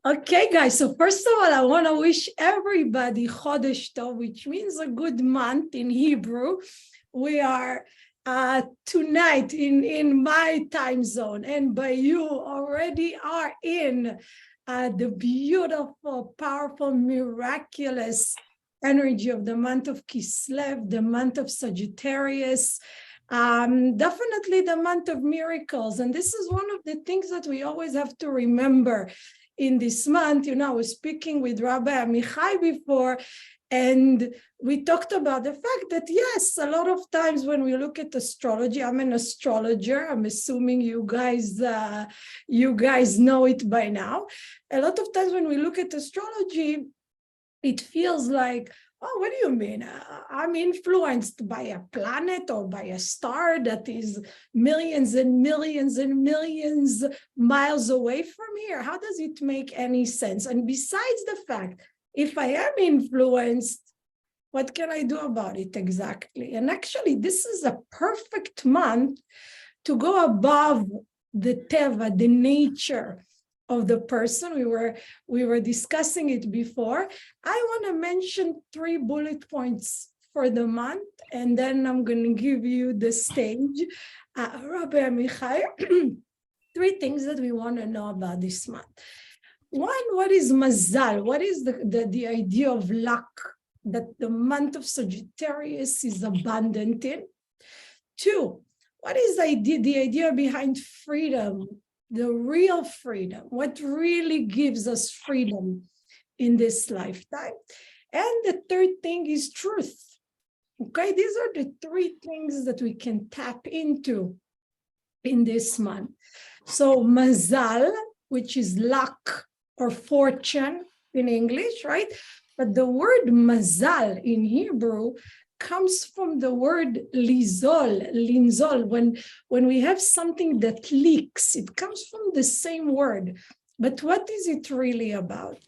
Okay, guys. So first of all, I want to wish everybody Chodesh Tov, which means a good month in Hebrew. We are tonight in my time zone, and by you already are in the beautiful, powerful, miraculous energy of the month of Kislev, the month of Sagittarius. Definitely the month of miracles. And this is one of the things that we always have to remember in this month. I was speaking with Rabbi Amichai before, and we talked about the fact that, yes, a lot of times when we look at astrology, I'm an astrologer. I'm assuming you guys know it by now. A lot of times when we look at astrology, it feels like, oh, what do you mean? I'm influenced by a planet or by a star that is millions and millions and millions miles away from here. How does it make any sense? And besides the fact, if I am influenced, what can I do about it exactly? And actually, this is a perfect month to go above the teva, the nature of the person. We were discussing it before. I want to mention 3 bullet points for the month, and then I'm going to give you the stage. Rabbi Amichai, 3 things that we want to know about this month. 1, what is mazal? What is the idea of luck that the month of Sagittarius is abundant in? 2, what is the idea behind freedom? The real freedom, what really gives us freedom in this lifetime. And the 3rd thing is truth. Okay, these are the 3 things that we can tap into in this month. So mazal, which is luck or fortune in English, right? But the word mazal in Hebrew comes from the word linzol. When we have something that leaks, it comes from the same word. But what is it really about?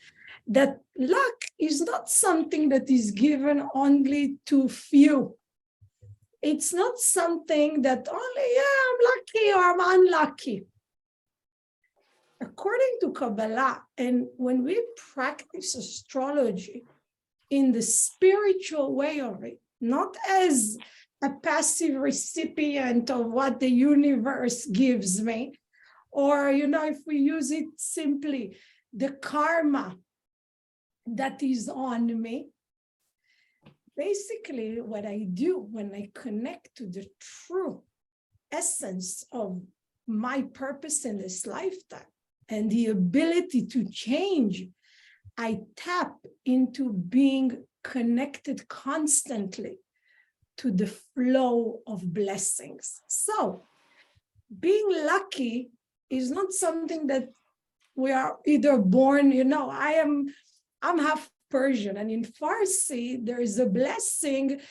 That luck is not something that is given only to few. It's not something that only, I'm lucky or I'm unlucky. According to Kabbalah, and when we practice astrology in the spiritual way of it, not as a passive recipient of what the universe gives me, or, if we use it simply, the karma that is on me. Basically, what I do when I connect to the true essence of my purpose in this lifetime and the ability to change, I tap into being connected constantly to the flow of blessings. So being lucky is not something that we are either born, I'm half Persian, and in Farsi, there is a blessing,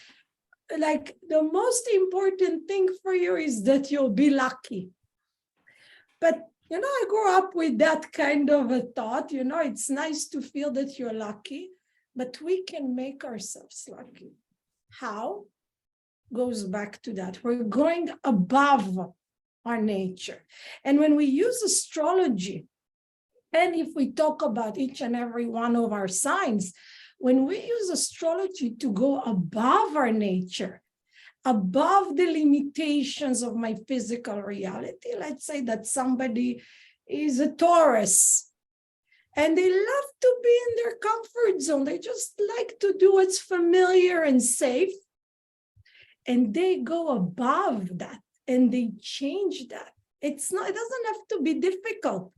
like the most important thing for you is that you'll be lucky. But I grew up with that kind of a thought, it's nice to feel that you're lucky, but we can make ourselves lucky. How? Goes back to that. We're going above our nature. And when we use astrology, and if we talk about each and every one of our signs, when we use astrology to go above our nature, above the limitations of my physical reality, let's say that somebody is a Taurus, and they love to be in their comfort zone. They just like to do what's familiar and safe. And they go above that and they change that. It doesn't have to be difficult.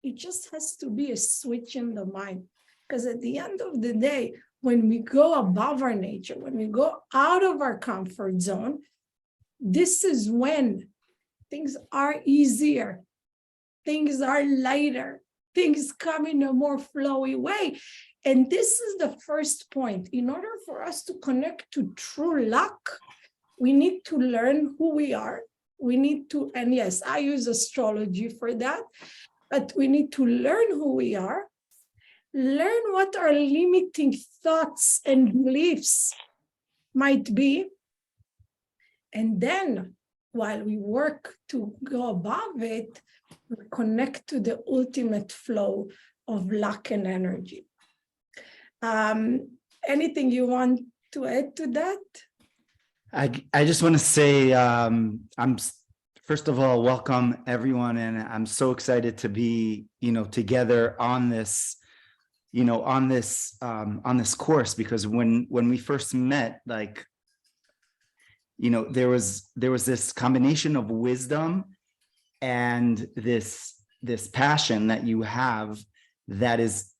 It just has to be a switch in the mind. Because at the end of the day, when we go above our nature, when we go out of our comfort zone, this is when things are easier, things are lighter, things come in a more flowy way. And this is the first point. In order for us to connect to true luck, we need to learn who we are. We need to, and yes, I use astrology for that, but we need to learn who we are, learn what our limiting thoughts and beliefs might be, and then while we work to go above it, we connect to the ultimate flow of luck and energy. Anything you want to add to that? I just want to say, first of all, welcome everyone. And I'm so excited to be, together on this, on this course, because when we first met, there was this combination of wisdom and this passion that you have that's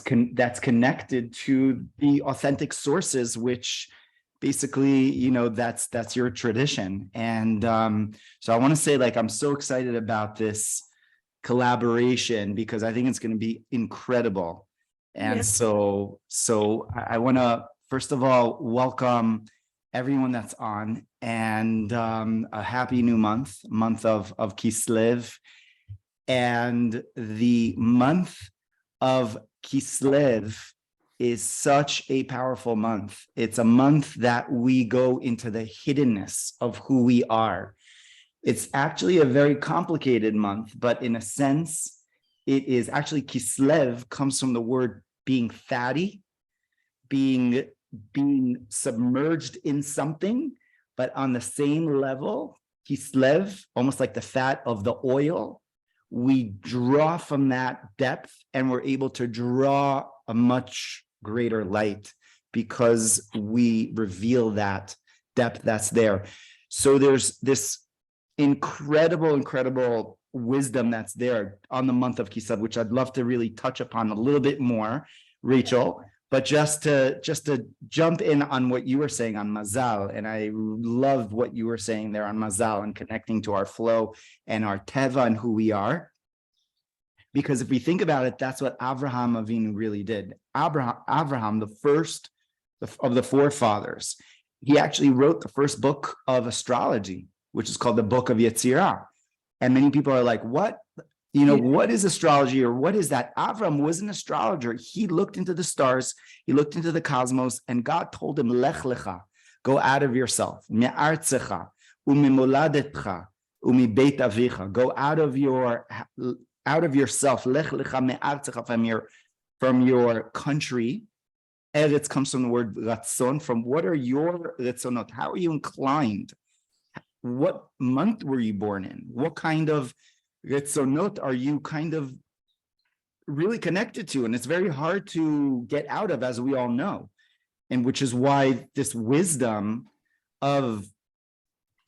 connected to the authentic sources, which basically, that's your tradition. And so I want to say, I'm so excited about this collaboration because I think it's going to be incredible. And Yes. so I want to, first of all, welcome everyone that's on, and a happy new month of Kislev. And the month of Kislev is such a powerful month. It's a month that we go into the hiddenness of who we are. It's actually a very complicated month, but in a sense, it is actually, Kislev comes from the word being fatty, being submerged in something, but on the same level, Kislev, almost like the fat of the oil, we draw from that depth and we're able to draw a much greater light because we reveal that depth that's there. So there's this incredible wisdom that's there on the month of Kislev, which I'd love to really touch upon a little bit more, Rachel. But just to jump in on what you were saying on Mazal, and I love what you were saying there on Mazal and connecting to our flow and our Teva and who we are. Because if we think about it, that's what Avraham Avinu really did. Avraham, the first of the forefathers, he actually wrote the first book of astrology, which is called the Book of Yetzirah. And many people are like, what? What is astrology, or what is that? Avram was an astrologer. He looked into the stars, he looked into the cosmos, and God told him, Lech lecha, go out of yourself. Me'artzecha, u'mimoladetcha, u'mibeit avicha, go out of yourself. Lech lecha me'artzecha, from your country. Eretz comes from the word ratzon, from what are your ratzonot? How are you inclined? What month were you born in? What kind of Retzonot are you kind of really connected to? And it's very hard to get out of, as we all know. And which is why this wisdom of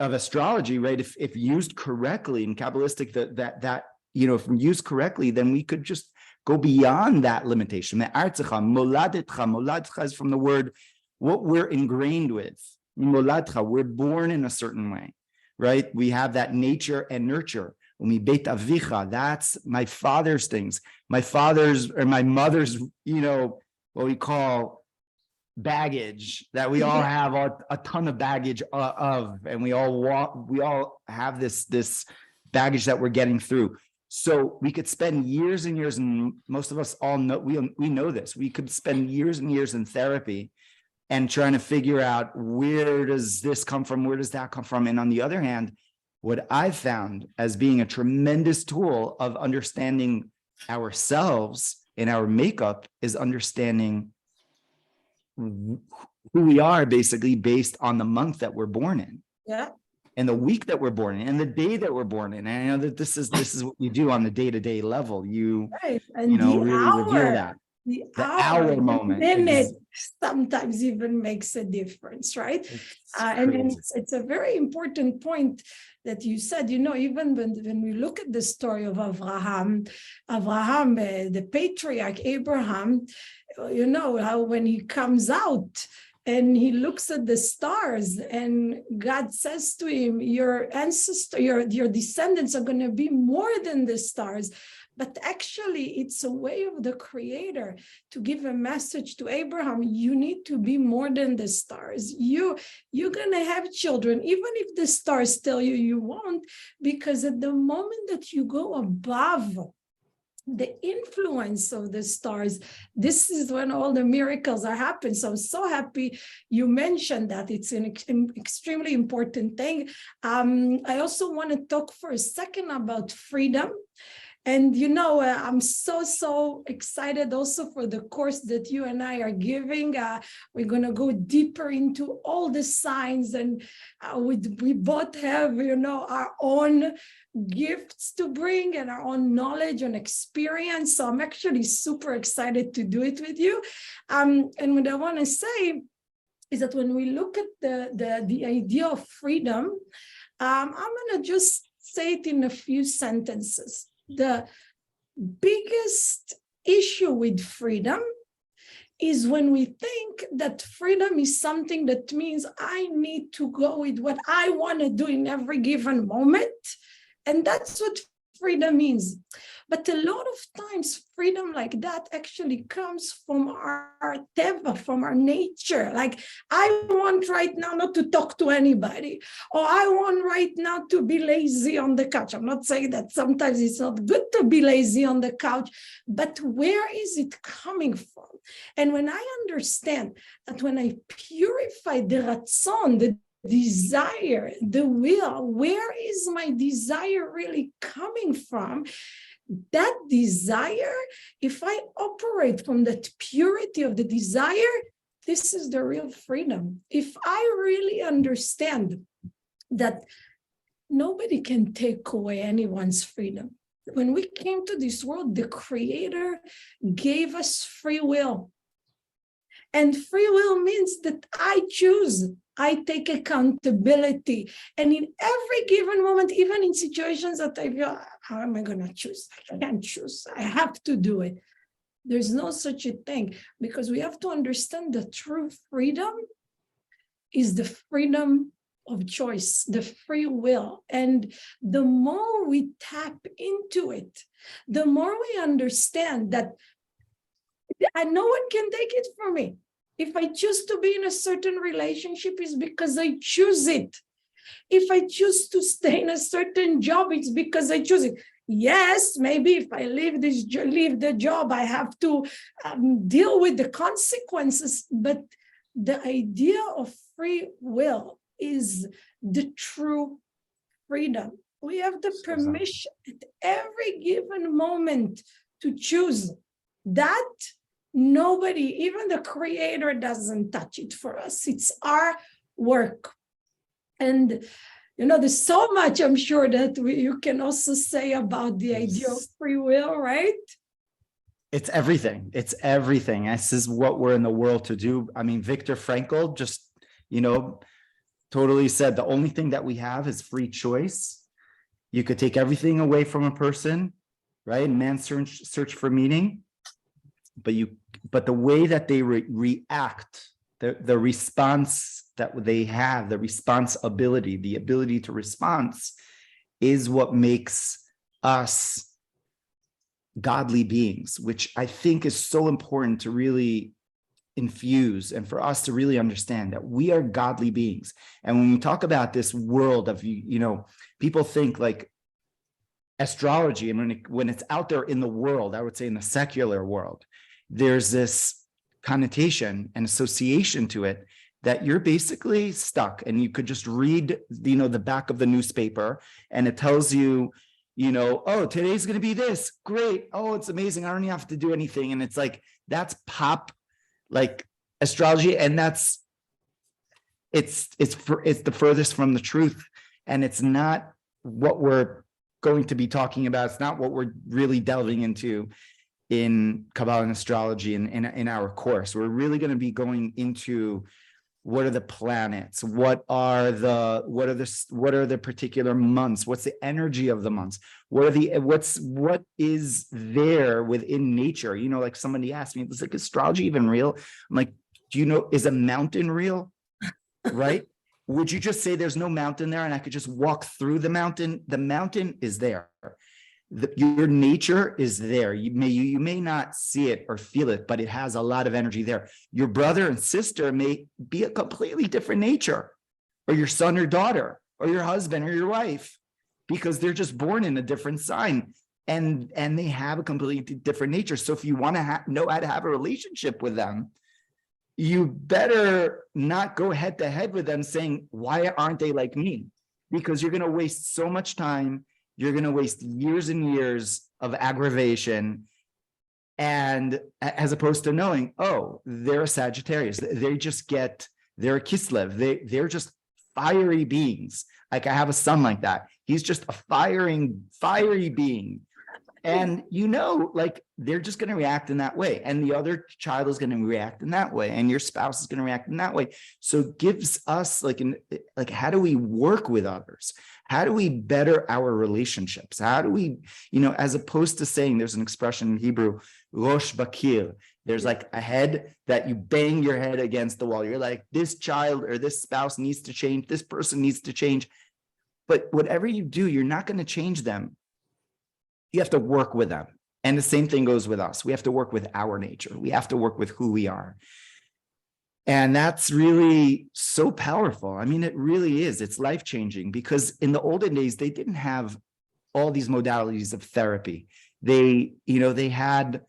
astrology, right? If used correctly in Kabbalistic, that if used correctly, then we could just go beyond that limitation. Moladetcha is from the word what we're ingrained with. Moladcha, we're born in a certain way, right? We have that nature and nurture. Beit avicha, that's my father's things. My father's or my mother's, what we call baggage, that we all have a ton of baggage of, and we all have this baggage that we're getting through. So we could spend years and years, and most of us all know, we know this. We could spend years and years in therapy and trying to figure out, where does this come from? Where does that come from? And on the other hand, what I've found as being a tremendous tool of understanding ourselves and our makeup is understanding who we are, basically based on the month that we're born in. Yeah. And the week that we're born in, and the day that we're born in. And I know that this is what you do on the day-to-day level. You, right. And really reveal that. The hour moment, the minute sometimes even makes a difference, right? And it's a very important point that you said. Even when we look at the story of Avraham, the patriarch Abraham, how when he comes out and he looks at the stars, and God says to him, your descendants are going to be more than the stars. But actually, it's a way of the Creator to give a message to Abraham. You need to be more than the stars. You're going to have children, even if the stars tell you won't, because at the moment that you go above the influence of the stars, this is when all the miracles are happening. So I'm so happy you mentioned that. It's an extremely important thing. I also want to talk for a second about freedom. And I'm so excited also for the course that you and I are giving. We're going to go deeper into all the signs, and we both have, our own gifts to bring and our own knowledge and experience. So I'm actually super excited to do it with you. And what I want to say is that when we look at the idea of freedom, I'm going to just say it in a few sentences. The biggest issue with freedom is when we think that freedom is something that means I need to go with what I want to do in every given moment. And that's what freedom means. But a lot of times, freedom like that actually comes from our teva, from our nature. Like, I want right now not to talk to anybody, or I want right now to be lazy on the couch. I'm not saying that sometimes it's not good to be lazy on the couch, but where is it coming from? And when I understand that when I purify the ratzon, the desire, the will, where is my desire really coming from? That desire, if I operate from that purity of the desire, this is the real freedom. If I really understand that nobody can take away anyone's freedom. When we came to this world, the Creator gave us free will. And free will means that I choose. I take accountability. And in every given moment, even in situations that I feel, how am I going to choose? I can't choose. I have to do it. There's no such a thing, because we have to understand that true freedom is the freedom of choice, the free will. And the more we tap into it, the more we understand that no one can take it from me. If I choose to be in a certain relationship, it's because I choose it. If I choose to stay in a certain job, it's because I choose it. Yes, maybe if I leave the job, I have to deal with the consequences. But the idea of free will is the true freedom. We have the permission at every given moment to choose. That nobody, even the Creator, doesn't touch it for us. It's our work. And, there's so much, I'm sure, that you can also say about the idea of free will, right? It's everything. It's everything. This is what we're in the world to do. I mean, Viktor Frankl just, totally said the only thing that we have is free choice. You could take everything away from a person, right? Man search for meaning. But the way that they react, the response that they have, the responsibility, the ability to respond, is what makes us godly beings, which I think is so important to really infuse and for us to really understand that we are godly beings. And when we talk about this world of, people think like astrology, and when it's out there in the world, I would say in the secular world, there's this connotation and association to it that you're basically stuck, and you could just read, the back of the newspaper, and it tells you, oh, today's going to be this great. Oh, it's amazing. I don't even have to do anything. And it's like, that's pop, like astrology. And it's the furthest from the truth. And it's not what we're going to be talking about. It's not what we're really delving into in Kabbalah and astrology in our course. We're really going to be going into what are the planets, what are the particular months, what's the energy of the months, what is there within nature. Like somebody asked me, is like astrology even real? I'm like, is a mountain real? Right? Would you just say there's no mountain there and I could just walk through the mountain? The mountain is there. Your nature is there. You may not see it or feel it, but it has a lot of energy there. Your brother and sister may be a completely different nature, or your son or daughter, or your husband or your wife, because they're just born in a different sign, and they have a completely different nature. So if you want to know how to have a relationship with them, you better not go head to head with them saying, why aren't they like me? Because you're going to waste so much time. You're going to waste years and years of aggravation, and as opposed to knowing, oh, they're a Sagittarius. They're a Kislev. They're just fiery beings. Like I have a son like that. He's just a fiery being. And like they're just going to react in that way. And the other child is going to react in that way. And your spouse is going to react in that way. So it gives us like how do we work with others? How do we better our relationships? How do we, as opposed to saying, there's an expression in Hebrew, rosh bakir. There's like a head that you bang your head against the wall. You're like, this child or this spouse needs to change. This person needs to change. But whatever you do, you're not going to change them. You have to work with them. And the same thing goes with us. We have to work with our nature. We have to work with who we are. And that's really so powerful. I mean, it really is. It's life-changing because in the olden days, they didn't have all these modalities of therapy. They had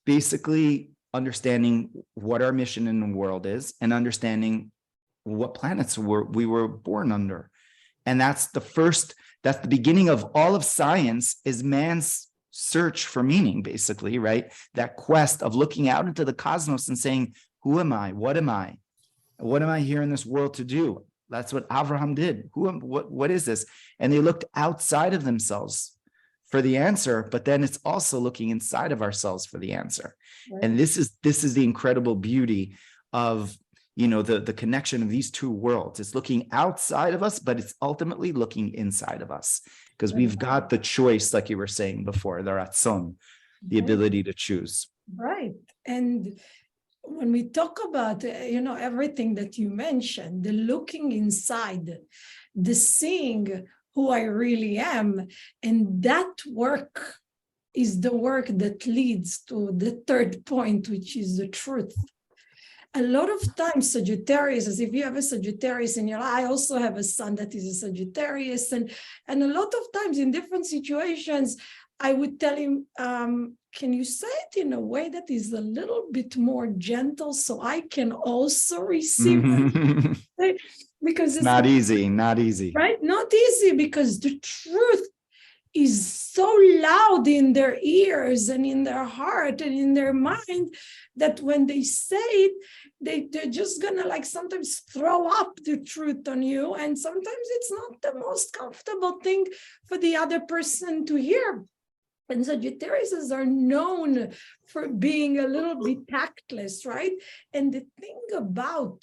basically understanding what our mission in the world is and understanding what planets we were born under. And that's the beginning of all of science, is man's search for meaning, basically, right? That quest of looking out into the cosmos and saying, who am I? What am I? What am I here in this world to do? That's what Abraham did. What is this? And they looked outside of themselves for the answer, but then it's also looking inside of ourselves for the answer. Right. And this is the incredible beauty of the connection of these two worlds. It's looking outside of us, but it's ultimately looking inside of us, because we've got the choice, like you were saying before, the ratzon, the ability to choose. Right. And when we talk about, everything that you mentioned, the looking inside, the seeing who I really am, and that work is the work that leads to the third point, which is the truth. A lot of times, Sagittarius, as if you have a Sagittarius in your life, I also have a son that is a Sagittarius. And a lot of times in different situations, I would tell him, can you say it in a way that is a little bit more gentle so I can also receive it? Because it's not easy, right? Not easy, because the truth is so loud in their ears and in their heart and in their mind that when they say it, they're just gonna sometimes throw up the truth on you. And sometimes it's not the most comfortable thing for the other person to hear. And Sagittarius are known for being a little bit tactless, right? And the thing about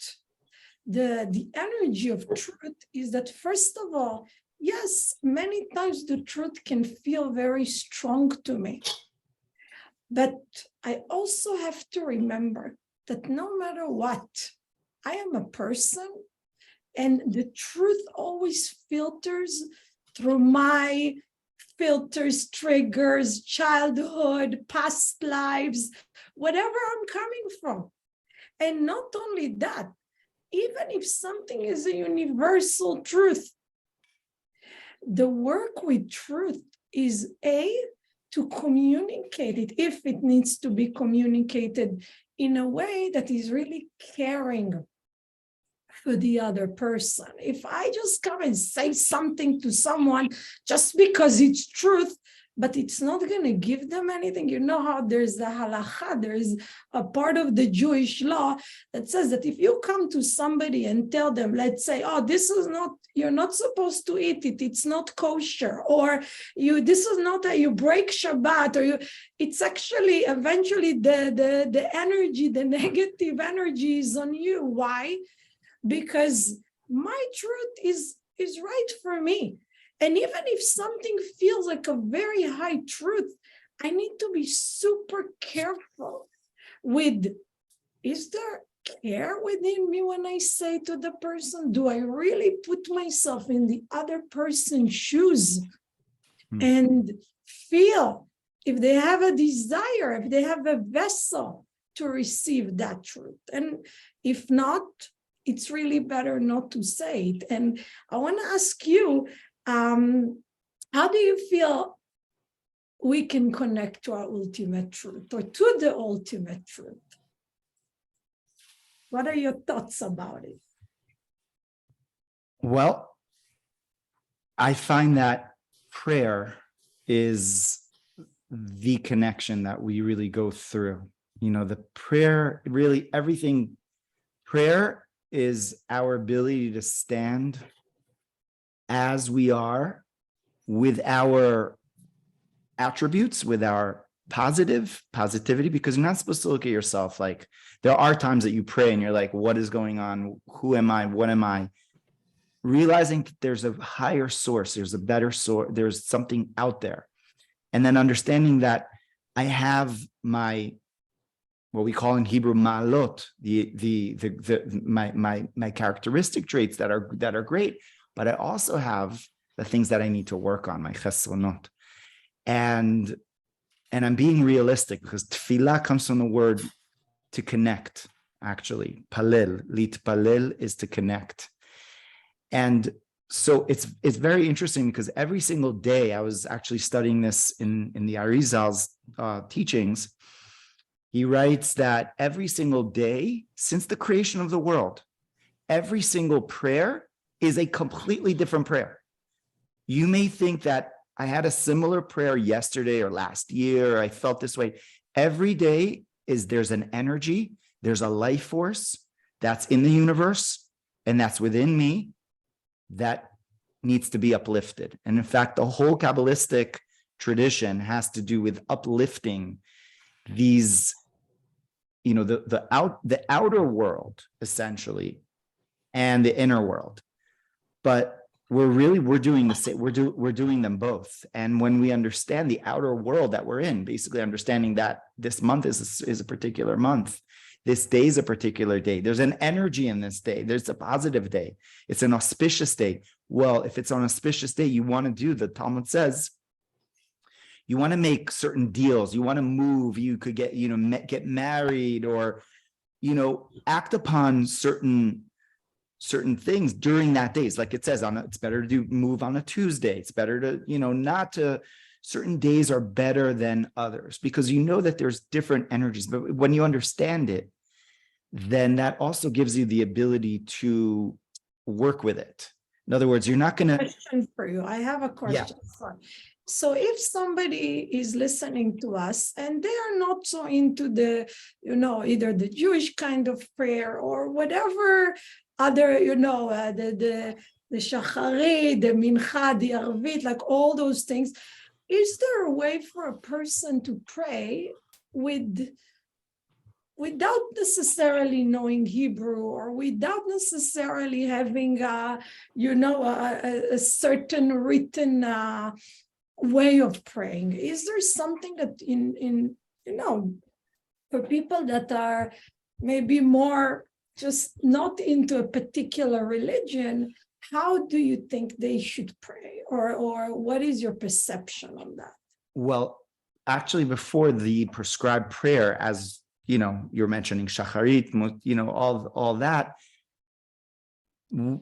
the energy of truth is that, first of all, yes, many times the truth can feel very strong to me. But I also have to remember that no matter what, I am a person, and the truth always filters through my filters, triggers, childhood, past lives, whatever I'm coming from. And not only that, even if something is a universal truth, the work with truth is to communicate it, if it needs to be communicated in a way that is really caring for the other person. If I just come and say something to someone just because it's truth, but it's not going to give them anything. You know how there's the halacha, there's a part of the Jewish law that says that if you come to somebody and tell them, let's say, oh, this is not, you're not supposed to eat it, it's not kosher, or this is not that you break Shabbat, or it's actually eventually the energy, the negative energy is on you. Why? Because my truth is right for me. And even if something feels like a very high truth, I need to be super careful with, is there care within me when I say to the person, do I really put myself in the other person's shoes and feel if they have a desire, if they have a vessel to receive that truth? And if not, it's really better not to say it. And I want to ask you, how do you feel we can connect to our ultimate truth, or to the ultimate truth? What are your thoughts about it? Well, I find that prayer is the connection that we really go through. The prayer, really everything, prayer is our ability to stand as we are with our attributes, with our positivity, because you're not supposed to look at yourself like, there are times that you pray and you're like, what is going on? Who am I? What am I? Realizing there's a higher source, there's a better source, there's something out there. And then understanding that I have my, what we call in Hebrew, ma'alot, my characteristic traits that are great, but I also have the things that I need to work on, my chesronot. And I'm being realistic, because tefillah comes from the word to connect, actually. Palel, litpalel is to connect. And so it's very interesting, because every single day, I was actually studying this in the Arizal's teachings. He writes that every single day since the creation of the world, every single prayer is a completely different prayer. You may think that I had a similar prayer yesterday or last year, or I felt this way. Every day there's an energy, there's a life force that's in the universe and that's within me that needs to be uplifted. And in fact, the whole Kabbalistic tradition has to do with uplifting these, the outer world, essentially, and the inner world. But we're doing the same. We're doing them both. And when we understand the outer world that we're in, basically understanding that this month is a particular month, this day is a particular day. There's an energy in this day. There's a positive day. It's an auspicious day. Well, if it's an auspicious day, you want to do, the Talmud says, you want to make certain deals. You want to move. You could get married, or, act upon certain things during that day. It's like it says, it's better to move on a Tuesday. It's better to, certain days are better than others, because that there's different energies. But when you understand it, then that also gives you the ability to work with it. In other words, you're not going to. Question for you. I have a question. Yeah. So if somebody is listening to us and they are not so into the, either the Jewish kind of prayer or whatever other, the Shacharit, the Mincha, the Arvit, like all those things, is there a way for a person to pray without necessarily knowing Hebrew, or without necessarily having a certain written way of praying? Is there something that in for people that are maybe more just not into a particular religion, how do you think they should pray, or what is your perception on that? Well, actually, before the prescribed prayer, as you're mentioning Shacharit, all that,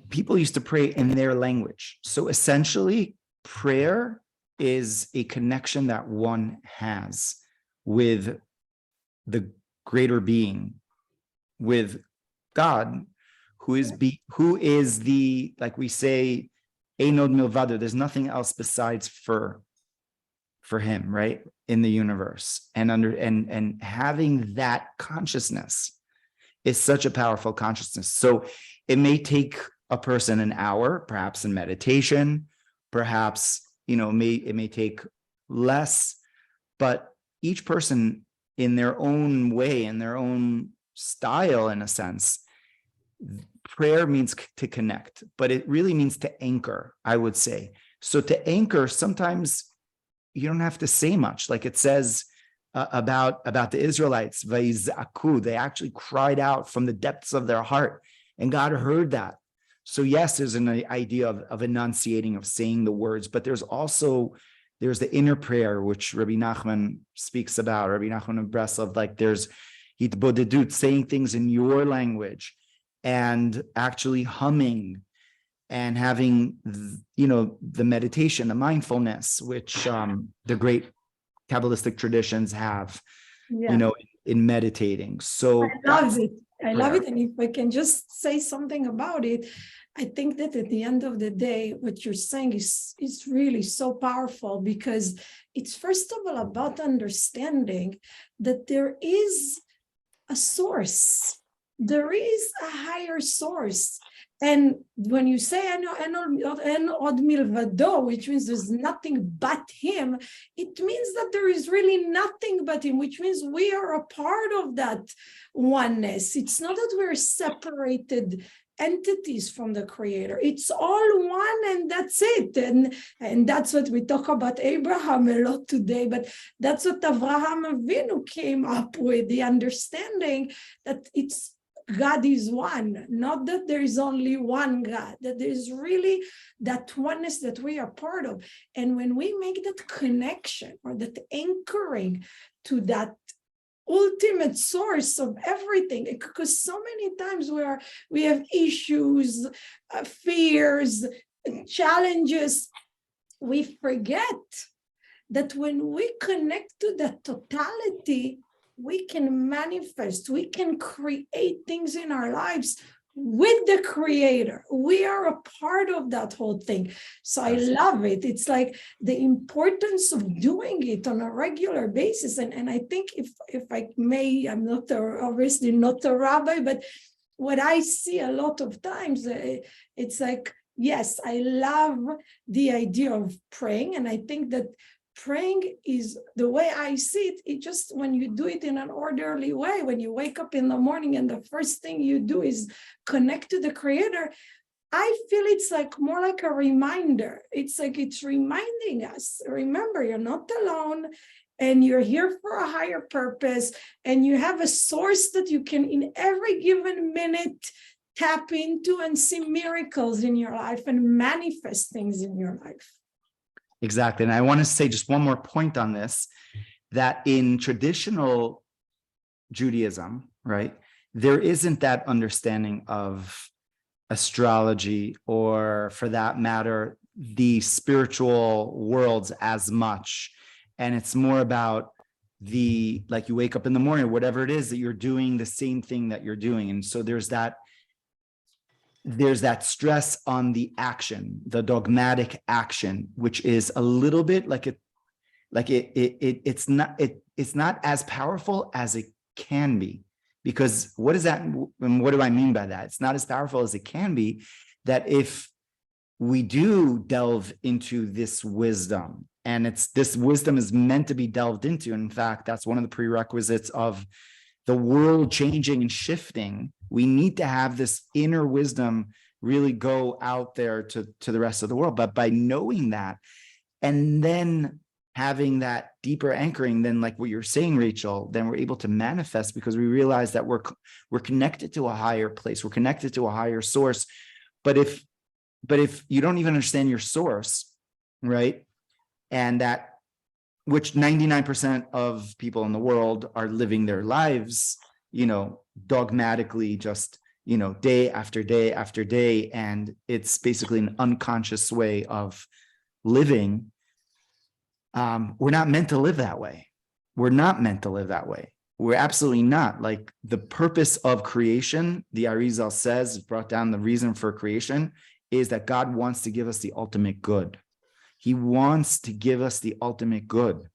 people used to pray in their language. So essentially, prayer is a connection that one has with the greater being, with God, who is the, like we say, Einod Milvado, there's nothing else besides for him, right, in the universe. And having that consciousness is such a powerful consciousness. So it may take a person an hour, perhaps in meditation, perhaps it may take less, but each person in their own way, in their own style, in a sense, prayer means to connect, but it really means to anchor, I would say. So to anchor, sometimes you don't have to say much. Like it says about the Israelites, Vaizaku, they actually cried out from the depths of their heart, and God heard that. So yes, there's an idea of enunciating, of saying the words, but there's the inner prayer, which Rabbi Nachman speaks about, Rabbi Nachman of Breslov, like there's hitbodedut, saying things in your language, and actually humming, and having, the meditation, the mindfulness, which the great Kabbalistic traditions have, in meditating. So I love it. And if I can just say something about it, I think that at the end of the day, what you're saying is really so powerful, because it's first of all about understanding that there is a source. There is a higher source. And when you say en od milvado, which means there's nothing but him, it means that there is really nothing but him, which means we are a part of that oneness. It's not that we're separated entities from the creator. It's all one, and that's it. And that's what we talk about Abraham a lot today, but that's what Avraham Avinu came up with, the understanding that it's God is one, not that there is only one God, that there is really that oneness that we are part of. And when we make that connection or that anchoring to that ultimate source of everything, because so many times we have issues, fears, challenges, we forget that when we connect to the totality, we can manifest, we can create things in our lives with the creator. We are a part of that whole thing. So I love it. It's like the importance of doing it on a regular basis. And I think if I may, I'm not obviously not a rabbi, but what I see a lot of times, it's like, yes, I love the idea of praying. And I think that praying is, the way I see it, it just, when you do it in an orderly way, when you wake up in the morning and the first thing you do is connect to the creator, I feel it's like more like a reminder. It's like it's reminding us, remember, you're not alone, and you're here for a higher purpose, and you have a source that you can, in every given minute, tap into and see miracles in your life and manifest things in your life. Exactly. And I want to say just one more point on this, that in traditional Judaism, right, there isn't that understanding of astrology, or for that matter, the spiritual worlds as much. And it's more about like you wake up in the morning, whatever it is that you're doing, the same thing that you're doing. And so there's that stress on the action, the dogmatic action, which is a little bit it's not as powerful as it can be. Because what is that, and what do I mean by that? It's not as powerful as it can be, that if we do delve into this wisdom, and this wisdom is meant to be delved into. In fact, that's one of the prerequisites of the world changing and shifting. We need to have this inner wisdom really go out there to the rest of the world. But by knowing that, and then having that deeper anchoring, then like what you're saying, Rachel, then we're able to manifest, because we realize that we're connected to a higher place. We're connected to a higher source. But if you don't even understand your source, right? And that, which 99% of people in the world are living their lives, dogmatically, just, day after day after day. And it's basically an unconscious way of living. We're not meant to live that way. We're not meant to live that way. We're absolutely not. Like, the purpose of creation, the Arizal says, brought down the reason for creation, is that God wants to give us the ultimate good. He wants to give us the ultimate good.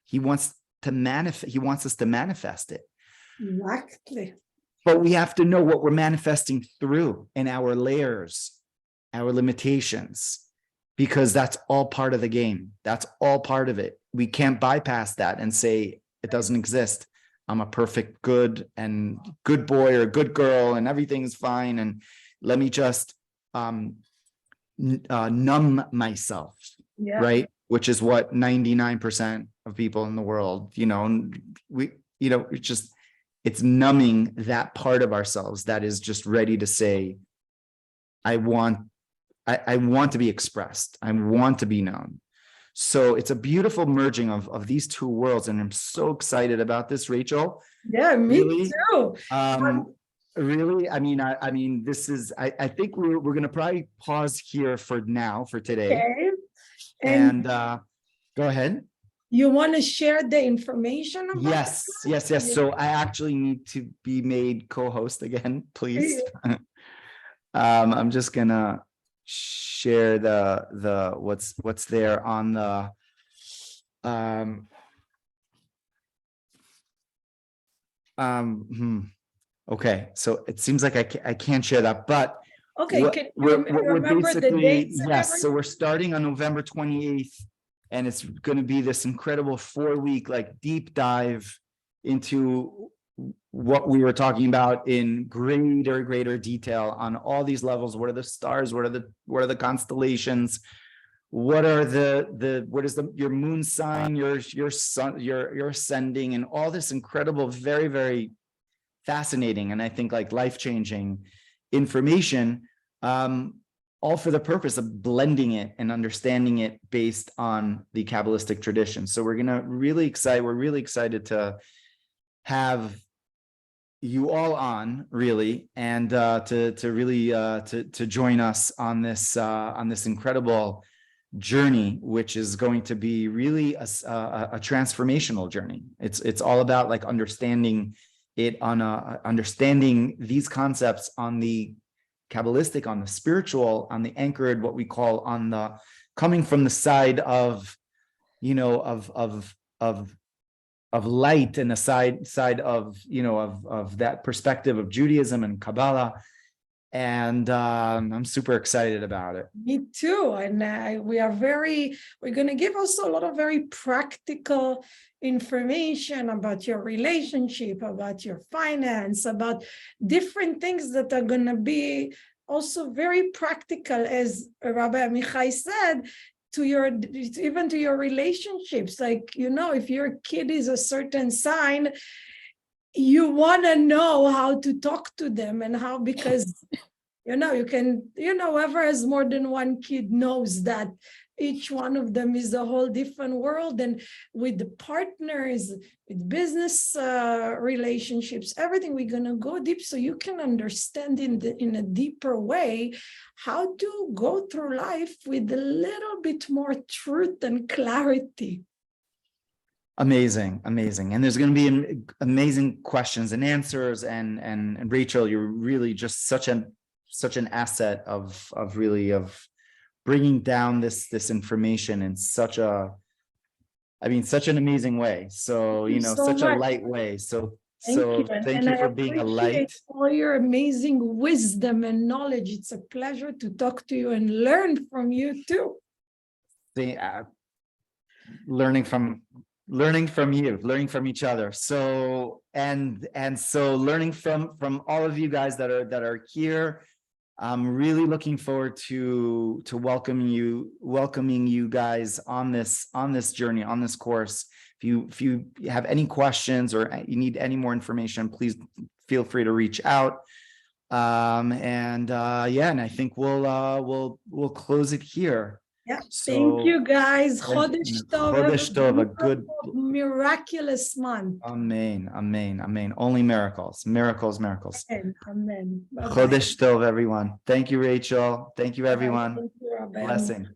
He wants to manifest. He wants us to manifest it. Exactly. But we have to know what we're manifesting through, and our layers, our limitations, because that's all part of the game. That's all part of it. We can't bypass that and say it doesn't exist. I'm a perfect good boy or good girl, and everything's fine. And let me just numb myself, right? Which is what 99% of people in the world, it's numbing that part of ourselves that is just ready to say, I want to be expressed. I want to be known. So it's a beautiful merging of these two worlds. And I'm so excited about this, Rachel. Yeah, me really, too. Really, I mean, this is, I think we're going to probably pause here for now, for today. Okay. And go ahead. You want to share the information about Yes. So I actually need to be made co-host again, please. I'm just gonna share the what's there on the okay, so it seems like I can't share that, but Okay, can you we're remember the basically, dates and yes, so everything? we're starting on November 28th, and it's going to be this incredible 4-week like deep dive into what we were talking about in greater detail on all these levels. What are the stars? What are the constellations? What are what is your moon sign, your sun, your ascending, and all this incredible, very fascinating, and I think like life-changing information, all for the purpose of blending it and understanding it based on the Kabbalistic tradition. So we're really excited to have you all on, really, and to really to join us on this incredible journey, which is going to be really a transformational journey. It's all about like understanding it on understanding these concepts on the Kabbalistic, on the spiritual, on the anchored, what we call on the coming from the side of, you know, of light, and the side of, you know, of that perspective of Judaism and Kabbalah. And I'm super excited about it. Me too. And we're going to give also a lot of very practical information about your relationship, about your finance, about different things that are going to be also very practical, as Rabbi Amichai said, even to your relationships. Like, you know, if your kid is a certain sign, you want to know how to talk to them and how, because you know, you can, you know, whoever has more than one kid knows that each one of them is a whole different world. And with the partners, with business relationships, everything, we're going to go deep so you can understand in a deeper way how to go through life with a little bit more truth and clarity. Amazing. And there's going to be amazing questions and answers. And Rachel, you're really just such an asset of bringing down this information in such an amazing way. So, you know, such a light way. So thank you for being a light. All your amazing wisdom and knowledge. It's a pleasure to talk to you and learn from you too. Learning from you, learning from each other. So so learning from all of you guys that are here. I'm really looking forward to welcoming you guys on this journey, on this course. If you have any questions or you need any more information, please feel free to reach out. And I think we'll close it here. Yeah. So, thank you guys. Chodesh Tov, a good miraculous month. Amen. Only miracles. Amen. Chodesh Tov, everyone. Thank you, Rachel. Thank you, everyone. Thank you, Rabbi. Blessing.